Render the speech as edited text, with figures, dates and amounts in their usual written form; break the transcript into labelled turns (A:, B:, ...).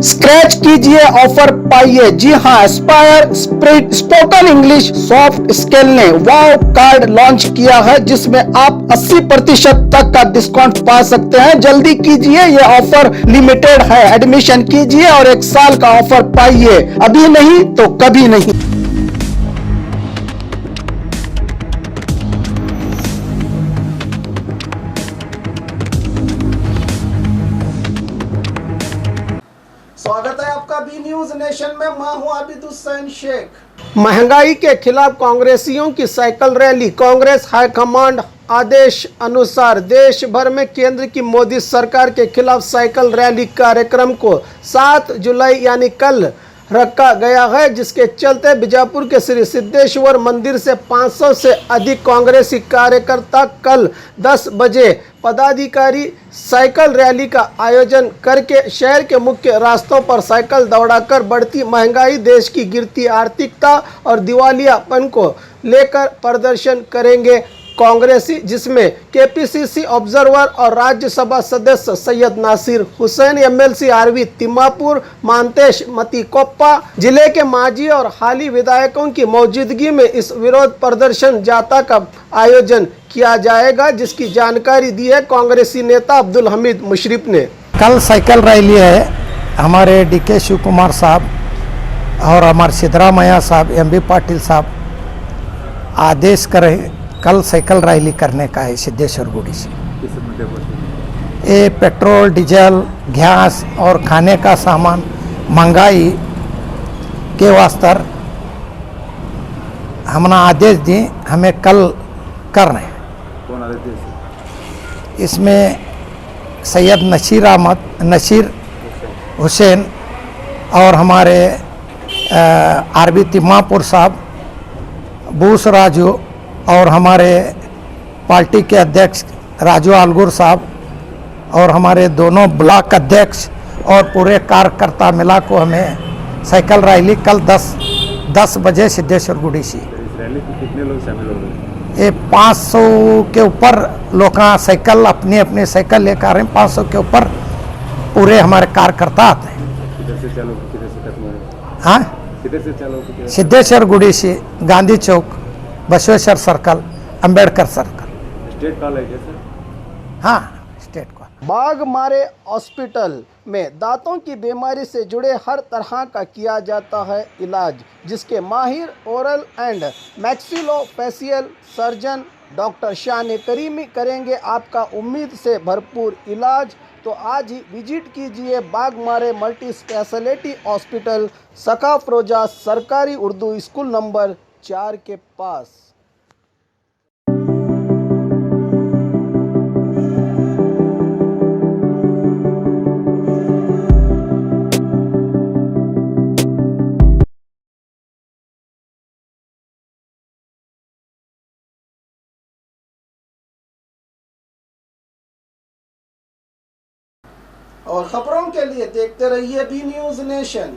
A: Scratch कीजिए, offer पाइए। जी हाँ, Aspire spoken English soft skill ने वाव कार्ड लॉन्च किया है, जिसमें आप 80% तक का डिस्काउंट पा सकते हैं। जल्दी कीजिए, ये ऑफर लिमिटेड है। एडमिशन कीजिए और 1 साल का ऑफर पाइए। अभी नहीं तो कभी नहीं। स्वागत है आपका बी न्यूज नेशन में। मैं हूं आबिद हुसैन शेख। महंगाई के खिलाफ कांग्रेसियों की साइकिल रैली। कांग्रेस हाईकमांड आदेश अनुसार देश भर में केंद्र की मोदी सरकार के खिलाफ साइकिल रैली कार्यक्रम को 7 जुलाई यानी कल रखा गया है, जिसके चलते बीजापुर के श्री सिद्धेश्वर मंदिर से 500 से अधिक कांग्रेसी कार्यकर्ता कल 10 बजे पदाधिकारी साइकिल रैली का आयोजन करके शहर के मुख्य रास्तों पर साइकिल दौड़ाकर बढ़ती महंगाई, देश की गिरती आर्थिकता और दिवालियापन को लेकर प्रदर्शन करेंगे। कांग्रेसी, जिसमें केपीसीसी ऑब्जर्वर और राज्यसभा सदस्य सैयद नासिर हुसैन, एमएलसी आरवी तिम्मापुर, मानतेश मतीकोप्पा, जिले के माजी और हाली विधायकों की मौजूदगी में इस विरोध प्रदर्शन जाता का आयोजन किया जाएगा, जिसकी जानकारी दी है कांग्रेसी नेता अब्दुल हमीद मुशर्रफ ने।
B: कल साइकिल रैली है। हमारे डीके शिव कुमार साहब और हमारे सिद्धरामैया साहब, एमबी पाटिल साहब आदेश करें कल साइकिल रैली करने का है सिद्धेश्वर गुड़ी से। ये पेट्रोल, डीजल, गैस और खाने का सामान महंगाई के वास्ते हमने आदेश दिए, हमें कल करना है।
C: कौन आदेश दिए?
B: इसमें सैयद नसीर हुसैन और हमारे आरबी तिम्मापुर साहब, बूस राजू और हमारे पार्टी के अध्यक्ष राजू आलगुर साहब और हमारे दोनों ब्लॉक अध्यक्ष और पूरे कार्यकर्ता मिला को हमें साइकिल रैली कल 10 बजे सिद्धेश्वर गुड़ी से।
C: इस रैली में कितने लोग शामिल हो गए?
B: ये 500 के ऊपर लोग साइकिल अपनी साइकिल लेकर आ रहे हैं। 500 के ऊपर पूरे हमारे कार्यकर्ता आते हैं।
C: किधर से चालू, किधर से खत्म हो रहे?
B: हाँ,
C: किधर से चालू, किधर?
B: सिद्धेश्वर गुड़ी से, Gandhi Chowk, Basaveshwar circle, Ambedkar circle.
C: State call है क्या सर?
B: हाँ, स्टेट कॉल।
A: बाघ मारे हॉस्पिटल में दांतों की बीमारी से जुड़े हर तरह का किया जाता है इलाज, जिसके माहिर oral and maxillofacial surgeon doctor शान करीमी करेंगे आपका उम्मीद से भरपूर इलाज। तो आज ही विजिट कीजिए बाघ मारे मल्टी स्पेशलिटी हॉस्पिटल, सका फरोजा सरकारी उर्दू स्कूल नंबर 4 के पास। और खबरों के लिए देखते रहिए बी न्यूज नेशन।